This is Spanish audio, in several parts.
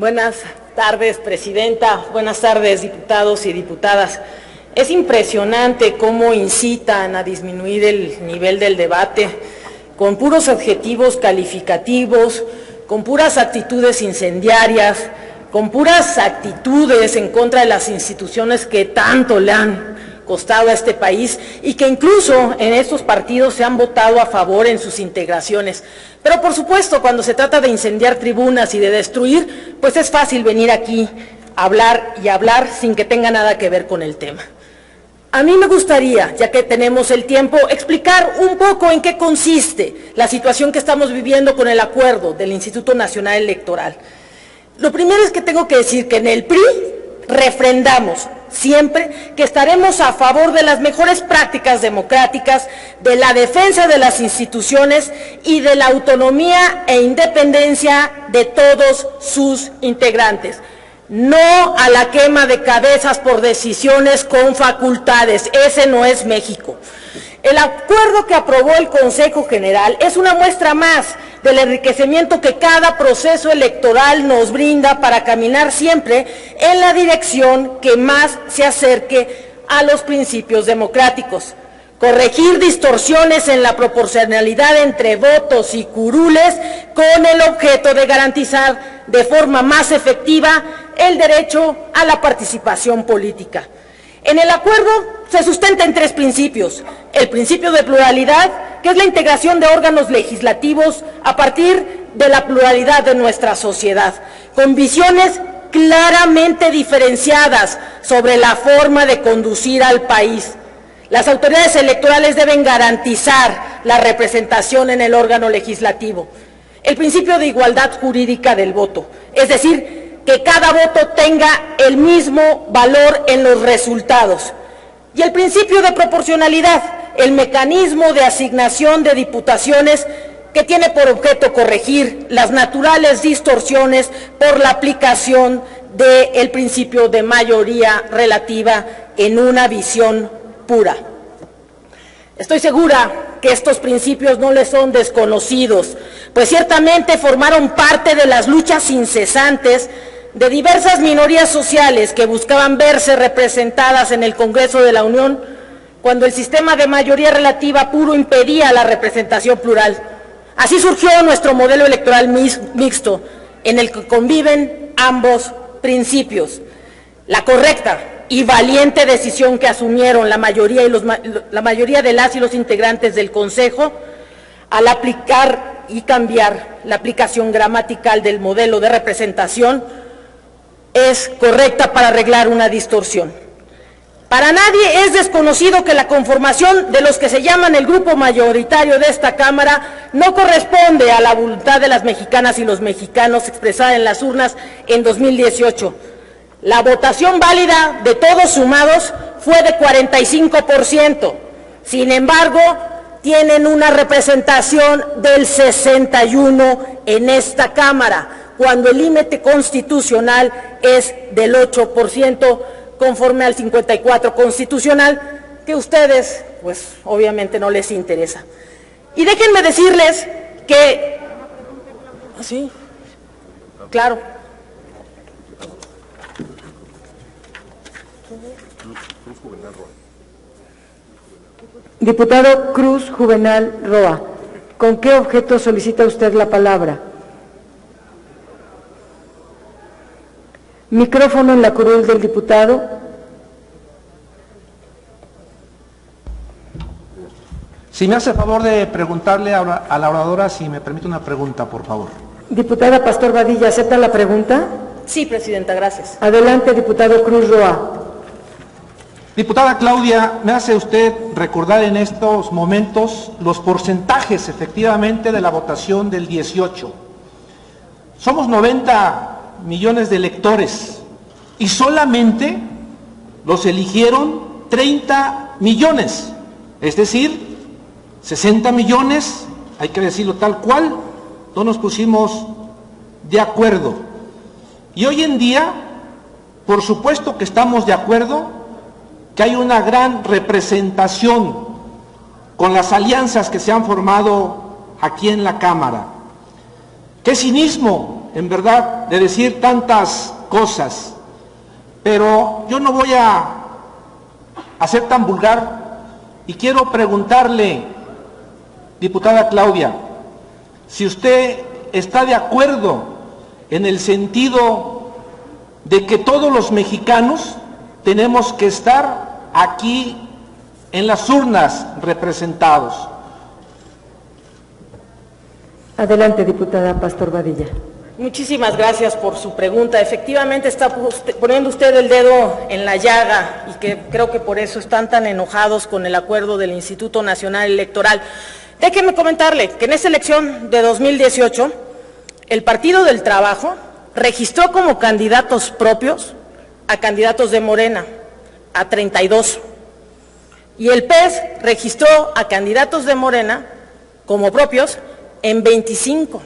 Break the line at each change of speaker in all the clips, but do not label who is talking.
Buenas tardes, presidenta. Buenas tardes, diputados y diputadas. Es impresionante cómo incitan a disminuir el nivel del debate con puros adjetivos calificativos, con puras actitudes incendiarias, con puras actitudes en contra de las instituciones que tanto le han costado a este país y que incluso en estos partidos se han votado a favor en sus integraciones. Pero por supuesto, cuando se trata de incendiar tribunas y de destruir, pues es fácil venir aquí a hablar y hablar sin que tenga nada que ver con el tema. A mí me gustaría, ya que tenemos el tiempo, explicar un poco en qué consiste la situación que estamos viviendo con el acuerdo del Instituto Nacional Electoral. Lo primero es que tengo que decir que en el PRI refrendamos siempre que estaremos a favor de las mejores prácticas democráticas, de la defensa de las instituciones y de la autonomía e independencia de todos sus integrantes. No a la quema de cabezas por decisiones con facultades. Ese no es México. El acuerdo que aprobó el Consejo General es una muestra más del enriquecimiento que cada proceso electoral nos brinda para caminar siempre en la dirección que más se acerque a los principios democráticos. Corregir distorsiones en la proporcionalidad entre votos y curules con el objeto de garantizar de forma más efectiva el derecho a la participación política. En el acuerdo se sustenta en tres principios: el principio de pluralidad, que es la integración de órganos legislativos a partir de la pluralidad de nuestra sociedad, con visiones claramente diferenciadas sobre la forma de conducir al país. Las autoridades electorales deben garantizar la representación en el órgano legislativo. El principio de igualdad jurídica del voto, es decir, que cada voto tenga el mismo valor en los resultados. Y el principio de proporcionalidad, el mecanismo de asignación de diputaciones que tiene por objeto corregir las naturales distorsiones por la aplicación del principio de mayoría relativa en una visión pura. Estoy segura que estos principios no les son desconocidos, pues ciertamente formaron parte de las luchas incesantes de diversas minorías sociales que buscaban verse representadas en el Congreso de la Unión cuando el sistema de mayoría relativa puro impedía la representación plural. Así surgió nuestro modelo electoral mixto, en el que conviven ambos principios. La correcta y valiente decisión que asumieron la mayoría de las y los integrantes del Consejo al aplicar y cambiar la aplicación gramatical del modelo de representación es correcta para arreglar una distorsión. Para nadie es desconocido que la conformación de los que se llaman el grupo mayoritario de esta Cámara no corresponde a la voluntad de las mexicanas y los mexicanos expresada en las urnas en 2018. La votación válida de todos sumados fue de 45%. Sin embargo, tienen una representación del 61% en esta Cámara, cuando el límite constitucional es del 8%, conforme al 54 constitucional, que a ustedes, pues, obviamente no les interesa. Y déjenme decirles que... ¿Sí? Claro.
Diputado Cruz Juvenal Roa, ¿con qué objeto solicita usted la palabra? Micrófono en la curul del diputado.
Si me hace el favor de preguntarle a la oradora si me permite una pregunta, por favor.
Diputada Pastor Badilla, ¿acepta la pregunta?
Sí, presidenta, gracias.
Adelante, diputado Cruz Roa.
Diputada Claudia, me hace usted recordar en estos momentos los porcentajes efectivamente de la votación del 18. Somos 90 millones de electores y solamente los eligieron 30 millones, es decir, 60 millones, hay que decirlo tal cual, no nos pusimos de acuerdo. Y hoy en día, por supuesto que estamos de acuerdo que hay una gran representación con las alianzas que se han formado aquí en la Cámara. Qué cinismo en verdad, de decir tantas cosas, pero yo no voy a ser tan vulgar y quiero preguntarle, diputada Claudia, si usted está de acuerdo en el sentido de que todos los mexicanos tenemos que estar aquí en las urnas representados.
Adelante, diputada Pastor Badilla.
Muchísimas gracias por su pregunta. Efectivamente está poniendo usted el dedo en la llaga y que creo que por eso están tan enojados con el acuerdo del Instituto Nacional Electoral. Déjenme comentarle que en esta elección de 2018, el Partido del Trabajo registró como candidatos propios a candidatos de Morena, a 32. Y el PES registró a candidatos de Morena como propios en 25.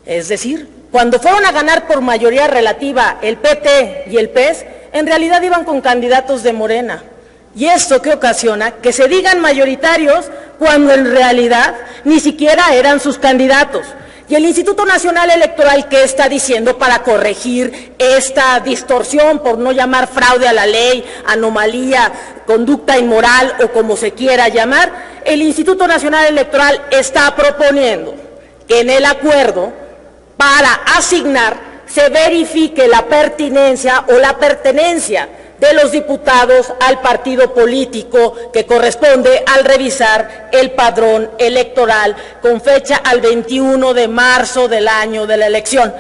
Es decir, cuando fueron a ganar por mayoría relativa el PT y el PES, en realidad iban con candidatos de Morena. ¿Y esto qué ocasiona? Que se digan mayoritarios cuando en realidad ni siquiera eran sus candidatos. Y el Instituto Nacional Electoral, ¿qué está diciendo para corregir esta distorsión, por no llamar fraude a la ley, anomalía, conducta inmoral o como se quiera llamar? El Instituto Nacional Electoral está proponiendo que en el acuerdo para asignar se verifique la pertinencia o la pertenencia de los diputados al partido político que corresponde al revisar el padrón electoral con fecha al 21 de marzo del año de la elección.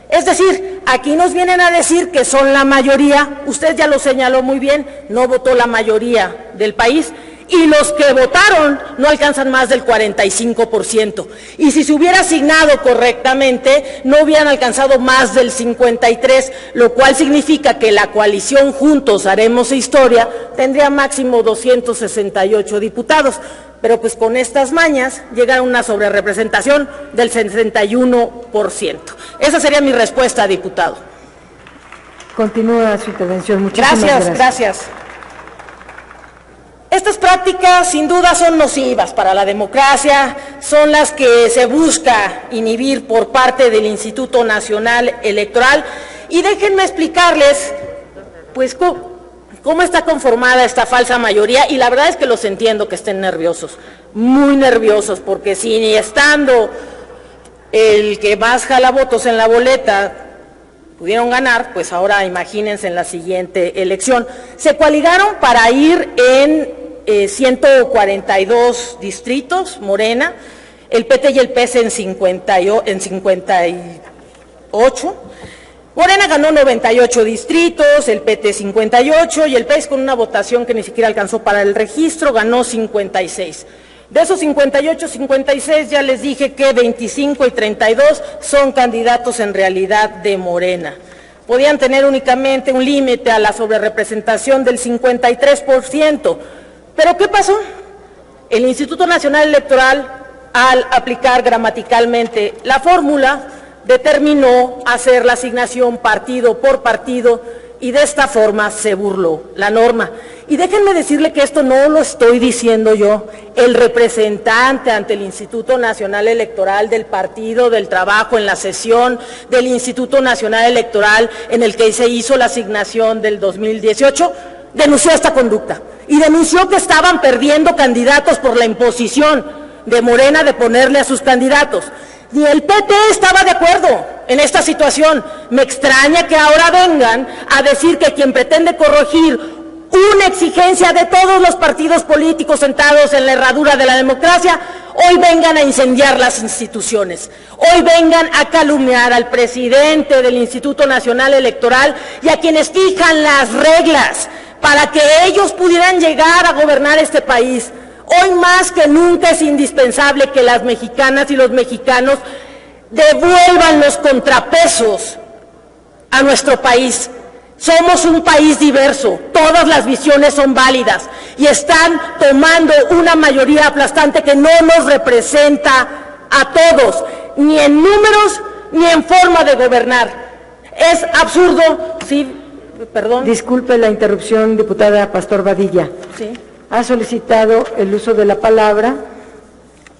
Es decir, aquí nos vienen a decir que son la mayoría, usted ya lo señaló muy bien, no votó la mayoría del país, y los que votaron no alcanzan más del 45%. Y si se hubiera asignado correctamente, no hubieran alcanzado más del 53%, lo cual significa que la coalición Juntos Haremos Historia tendría máximo 268 diputados. Pero pues con estas mañas llega una sobrerepresentación del 61%. Esa sería mi respuesta, diputado.
Continúa su intervención. Muchísimas gracias.
Gracias. Estas prácticas sin duda son nocivas para la democracia, son las que se busca inhibir por parte del Instituto Nacional Electoral. Y déjenme explicarles, pues, cómo está conformada esta falsa mayoría, y la verdad es que los entiendo que estén nerviosos, muy nerviosos, porque si ni estando el que más jala votos en la boleta pudieron ganar, pues ahora imagínense en la siguiente elección. Se coaligaron para ir en 142 distritos, Morena, el PT y el PES en 58. Morena ganó 98 distritos, el PT 58 y el PES con una votación que ni siquiera alcanzó para el registro, ganó 56. De esos 58, 56 ya les dije que 25 y 32 son candidatos en realidad de Morena. Podían tener únicamente un límite a la sobrerepresentación del 53%. ¿Pero qué pasó? El Instituto Nacional Electoral, al aplicar gramaticalmente la fórmula, determinó hacer la asignación partido por partido y de esta forma se burló la norma. Y déjenme decirle que esto no lo estoy diciendo yo, el representante ante el Instituto Nacional Electoral del Partido del Trabajo en la sesión del Instituto Nacional Electoral en el que se hizo la asignación del 2018, denunció esta conducta y denunció que estaban perdiendo candidatos por la imposición de Morena de ponerle a sus candidatos. Ni el PT estaba de acuerdo en esta situación. Me extraña que ahora vengan a decir que quien pretende corregir una exigencia de todos los partidos políticos sentados en la herradura de la democracia, hoy vengan a incendiar las instituciones, hoy vengan a calumniar al presidente del Instituto Nacional Electoral y a quienes fijan las reglas para que ellos pudieran llegar a gobernar este país. Hoy más que nunca es indispensable que las mexicanas y los mexicanos devuelvan los contrapesos a nuestro país. Somos un país diverso, todas las visiones son válidas y están tomando una mayoría aplastante que no nos representa a todos, ni en números ni en forma de gobernar. Es absurdo, sí, perdón.
Disculpe la interrupción, diputada Pastor Badilla.
Sí.
Ha solicitado el uso de la palabra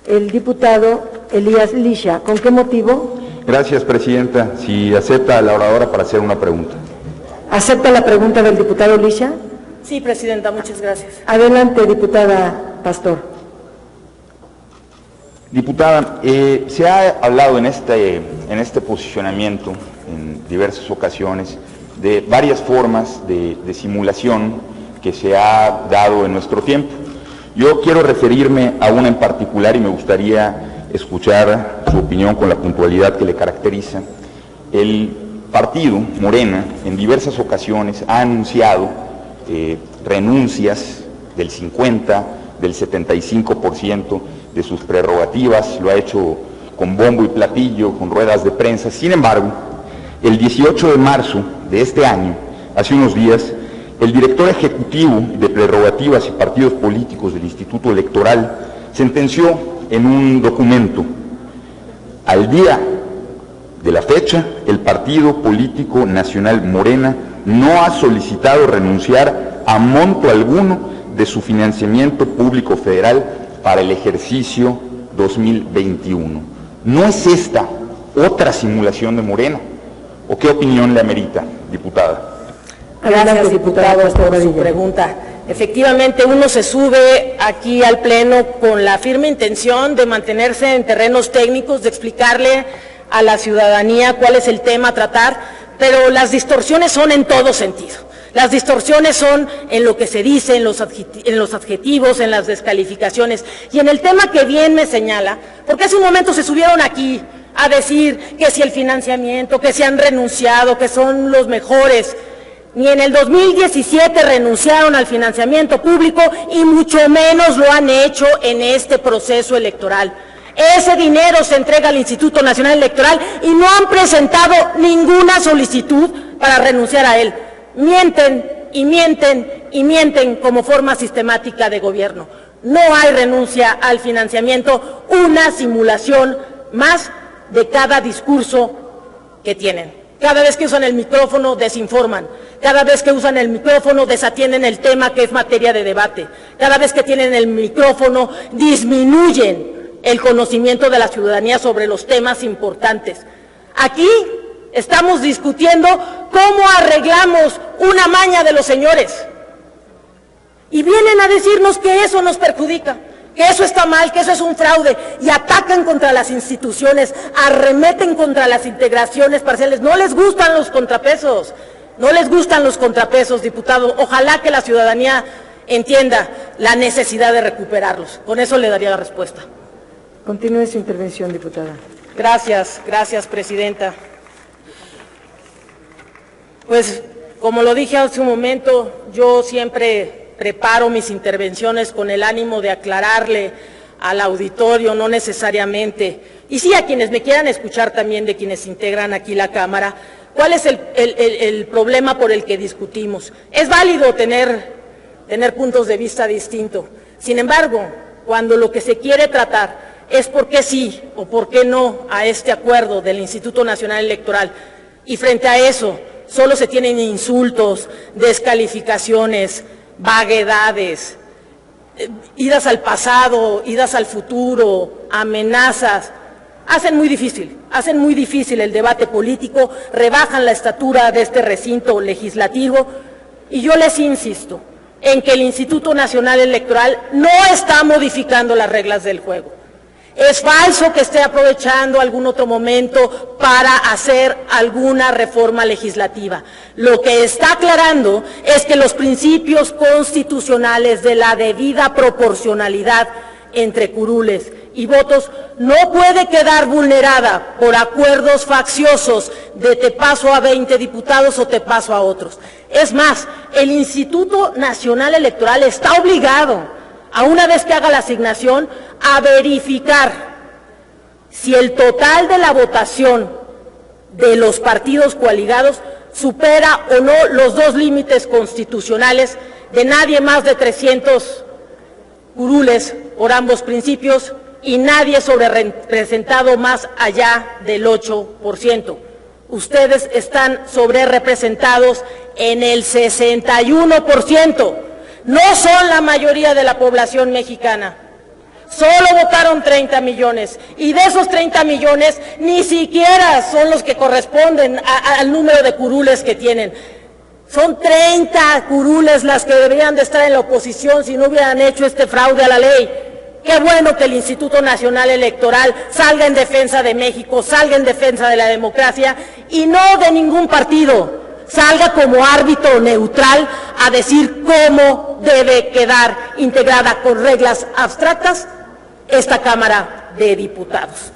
el diputado Elías Lisha. ¿Con qué motivo?
Gracias, Presidenta. Si acepta a la oradora para hacer una pregunta.
¿Acepta la pregunta del diputado Lisha?
Sí, Presidenta, muchas gracias.
Adelante, diputada Pastor.
Diputada, se ha hablado en este posicionamiento en diversas ocasiones de varias formas de simulación que se ha dado en nuestro tiempo. Yo quiero referirme a una en particular y me gustaría escuchar su opinión con la puntualidad que le caracteriza. El partido Morena en diversas ocasiones ha anunciado renuncias del 50%, del 75% de sus prerrogativas, lo ha hecho con bombo y platillo, con ruedas de prensa. Sin embargo, el 18 de marzo de este año, hace unos días, el director ejecutivo de prerrogativas y partidos políticos del Instituto Electoral sentenció en un documento: al día de la fecha, el Partido Político Nacional Morena no ha solicitado renunciar a monto alguno de su financiamiento público federal para el ejercicio 2021. ¿No es esta otra simulación de Morena? ¿O qué opinión le amerita, diputada?
Gracias, diputado, por su pregunta. Efectivamente, uno se sube aquí al Pleno con la firme intención de mantenerse en terrenos técnicos, de explicarle a la ciudadanía cuál es el tema a tratar, pero las distorsiones son en todo sentido. Las distorsiones son en lo que se dice, en los adjetivos, en las descalificaciones. Y en el tema que bien me señala, porque hace un momento se subieron aquí a decir que si el financiamiento, que si han renunciado, que son los mejores. Ni en el 2017 renunciaron al financiamiento público y mucho menos lo han hecho en este proceso electoral. Ese dinero se entrega al Instituto Nacional Electoral y no han presentado ninguna solicitud para renunciar a él. Mienten y mienten y mienten como forma sistemática de gobierno. No hay renuncia al financiamiento, una simulación más de cada discurso que tienen. Cada vez que usan el micrófono desinforman, cada vez que usan el micrófono desatienden el tema que es materia de debate, cada vez que tienen el micrófono disminuyen el conocimiento de la ciudadanía sobre los temas importantes. Aquí estamos discutiendo cómo arreglamos una maña de los señores y vienen a decirnos que eso nos perjudica, que eso está mal, que eso es un fraude, y atacan contra las instituciones, arremeten contra las integraciones parciales. No les gustan los contrapesos, no les gustan los contrapesos, diputado. Ojalá que la ciudadanía entienda la necesidad de recuperarlos. Con eso le daría la respuesta.
Continúe su intervención, diputada.
Gracias, Presidenta. Pues, como lo dije hace un momento, yo siempre preparo mis intervenciones con el ánimo de aclararle al auditorio, no necesariamente, y sí a quienes me quieran escuchar también, de quienes integran aquí la Cámara, cuál es el problema por el que discutimos. Es válido tener puntos de vista distintos. Sin embargo, cuando lo que se quiere tratar es por qué sí o por qué no a este acuerdo del Instituto Nacional Electoral, y frente a eso solo se tienen insultos, descalificaciones, vaguedades, idas al pasado, idas al futuro, amenazas, hacen muy difícil el debate político, rebajan la estatura de este recinto legislativo, y yo les insisto en que el Instituto Nacional Electoral no está modificando las reglas del juego. Es falso que esté aprovechando algún otro momento para hacer alguna reforma legislativa. Lo que está aclarando es que los principios constitucionales de la debida proporcionalidad entre curules y votos no puede quedar vulnerada por acuerdos facciosos de te paso a 20 diputados o te paso a otros. Es más, el Instituto Nacional Electoral está obligado, a una vez que haga la asignación, a verificar si el total de la votación de los partidos coaligados supera o no los dos límites constitucionales de nadie más de 300 curules por ambos principios y nadie sobrerepresentado más allá del 8%. Ustedes están sobrerepresentados en el 61%. No son la mayoría de la población mexicana. solo votaron 30 millones, y de esos 30 millones ni siquiera son los que corresponden al número de curules que tienen. Son 30 curules las que deberían de estar en la oposición si no hubieran hecho este fraude a la ley. Qué bueno que el Instituto Nacional Electoral salga en defensa de México, salga en defensa de la democracia y no de ningún partido. Salga como árbitro neutral a decir cómo debe quedar integrada con reglas abstractas esta Cámara de Diputados.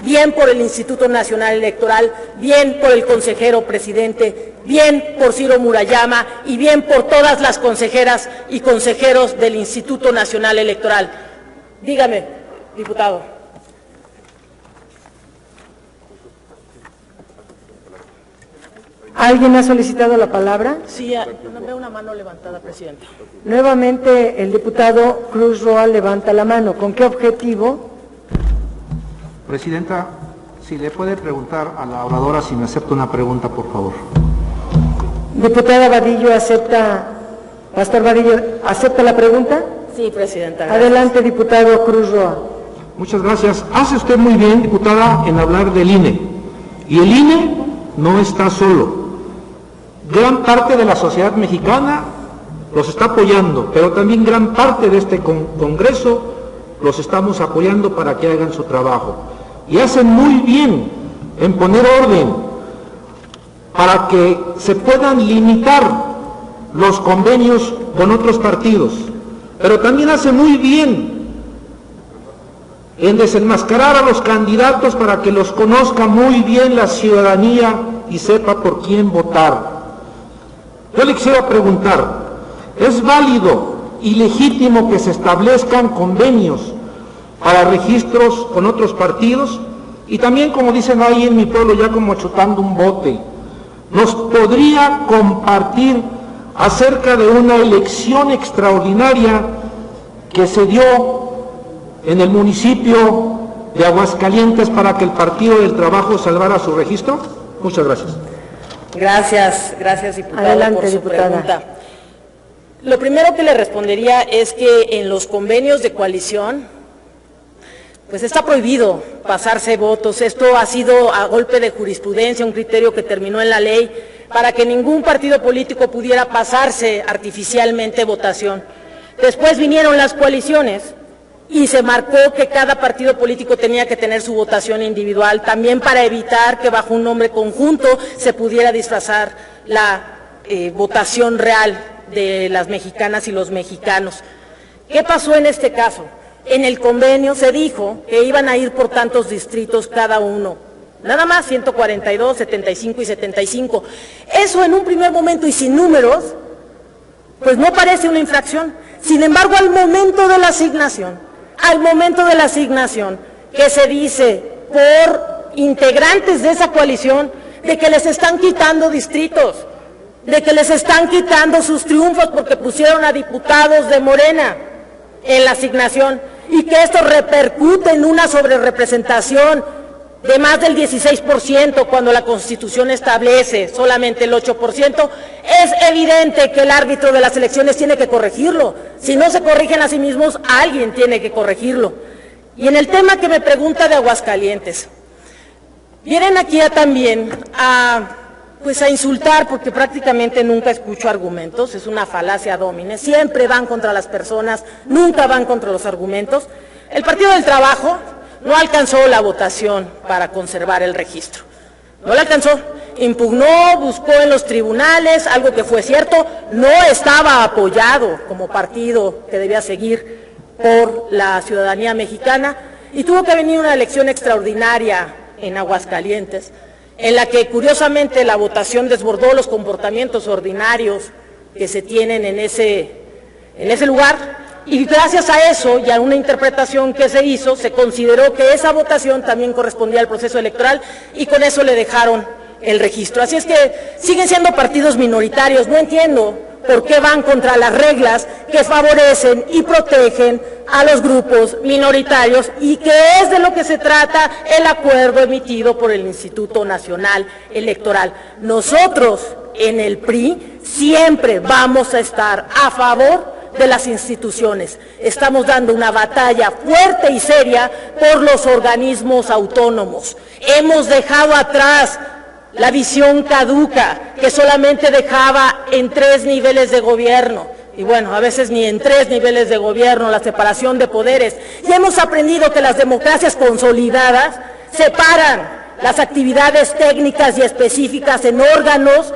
Bien por el Instituto Nacional Electoral, bien por el consejero presidente, bien por Ciro Murayama y bien por todas las consejeras y consejeros del Instituto Nacional Electoral. Dígame, diputado.
¿Alguien ha solicitado la palabra?
Sí, veo una mano levantada, presidenta.
Nuevamente el diputado Cruz Roa levanta la mano. ¿Con qué objetivo?
Presidenta, si le puede preguntar a la oradora si me acepta una pregunta, por favor.
Diputada Vadillo, ¿acepta? Pastor Vadillo, ¿acepta la pregunta?
Sí, presidenta. Gracias.
Adelante, diputado Cruz Roa.
Muchas gracias. Hace usted muy bien, diputada, en hablar del INE. Y el INE no está solo. Gran parte de la sociedad mexicana los está apoyando, pero también gran parte de este Congreso los estamos apoyando para que hagan su trabajo. Y hacen muy bien en poner orden para que se puedan limitar los convenios con otros partidos, pero también hace muy bien en desenmascarar a los candidatos para que los conozca muy bien la ciudadanía y sepa por quién votar. Yo le quisiera preguntar, ¿es válido y legítimo que se establezcan convenios para registros con otros partidos? Y también, como dicen ahí en mi pueblo, ya como chutando un bote, ¿nos podría compartir acerca de una elección extraordinaria que se dio en el municipio de Aguascalientes para que el Partido del Trabajo salvara su registro? Muchas gracias.
Gracias, diputado,
Adelante,
por su
diputada.
pregunta. Lo primero que le respondería es que en los convenios de coalición, pues está prohibido pasarse votos. Esto ha sido a golpe de jurisprudencia, un criterio que terminó en la ley, para que ningún partido político pudiera pasarse artificialmente votación. Después vinieron las coaliciones y se marcó que cada partido político tenía que tener su votación individual, también para evitar que bajo un nombre conjunto se pudiera disfrazar la votación real de las mexicanas y los mexicanos. ¿Qué pasó en este caso? En el convenio se dijo que iban a ir por tantos distritos cada uno, nada más 142, 75 y 75. Eso en un primer momento y sin números, pues no parece una infracción. Sin embargo, al momento de la asignación, que se dice por integrantes de esa coalición, de que les están quitando distritos, de que les están quitando sus triunfos porque pusieron a diputados de Morena en la asignación, y que esto repercute en una sobrerepresentación de más del 16% cuando la Constitución establece solamente el 8%, es evidente que el árbitro de las elecciones tiene que corregirlo. Si no se corrigen a sí mismos, alguien tiene que corregirlo. Y en el tema que me pregunta de Aguascalientes, vienen aquí también a insultar, porque prácticamente nunca escucho argumentos, es una falacia domine, siempre van contra las personas, nunca van contra los argumentos. El Partido del Trabajo no alcanzó la votación para conservar el registro, no la alcanzó, impugnó, buscó en los tribunales, algo que fue cierto, no estaba apoyado como partido que debía seguir por la ciudadanía mexicana, y tuvo que venir una elección extraordinaria en Aguascalientes, en la que curiosamente la votación desbordó los comportamientos ordinarios que se tienen en ese lugar, y gracias a eso y a una interpretación que se hizo, se consideró que esa votación también correspondía al proceso electoral, y con eso le dejaron el registro. Así es que siguen siendo partidos minoritarios. No entiendo por qué van contra las reglas que favorecen y protegen a los grupos minoritarios, y que es de lo que se trata el acuerdo emitido por el Instituto Nacional Electoral. Nosotros en el PRI siempre vamos a estar a favor de las instituciones. Estamos dando una batalla fuerte y seria por los organismos autónomos. Hemos dejado atrás la visión caduca que solamente dejaba en 3 niveles de gobierno. Y bueno, a veces ni en 3 niveles de gobierno, la separación de poderes. Y hemos aprendido que las democracias consolidadas separan las actividades técnicas y específicas en órganos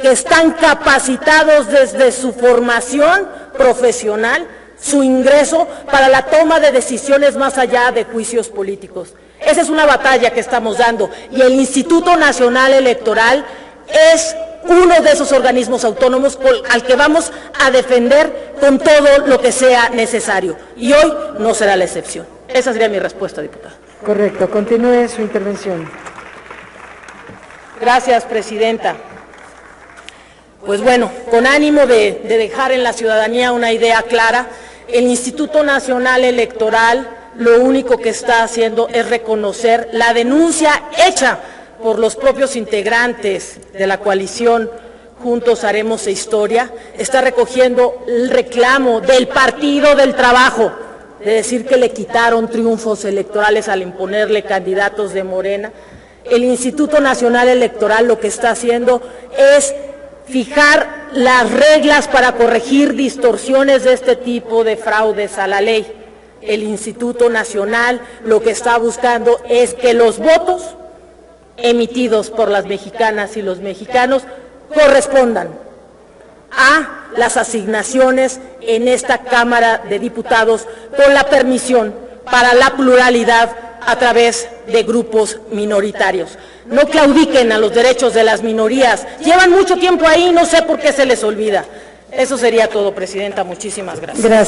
que están capacitados desde su formación profesional, su ingreso para la toma de decisiones más allá de juicios políticos. Esa es una batalla que estamos dando y el Instituto Nacional Electoral es uno de esos organismos autónomos al que vamos a defender con todo lo que sea necesario. Y hoy no será la excepción. Esa sería mi respuesta, diputada.
Correcto. Continúe su intervención.
Gracias, presidenta. Pues bueno, con ánimo de dejar en la ciudadanía una idea clara, el Instituto Nacional Electoral lo único que está haciendo es reconocer la denuncia hecha por los propios integrantes de la coalición Juntos Haremos Historia, está recogiendo el reclamo del Partido del Trabajo, de decir que le quitaron triunfos electorales al imponerle candidatos de Morena. El Instituto Nacional Electoral lo que está haciendo es fijar las reglas para corregir distorsiones de este tipo de fraudes a la ley. El Instituto Nacional lo que está buscando es que los votos emitidos por las mexicanas y los mexicanos correspondan a las asignaciones en esta Cámara de Diputados con la permisión para la pluralidad a través de grupos minoritarios. No claudiquen a los derechos de las minorías. Llevan mucho tiempo ahí, no sé por qué se les olvida. Eso sería todo, presidenta. Muchísimas gracias.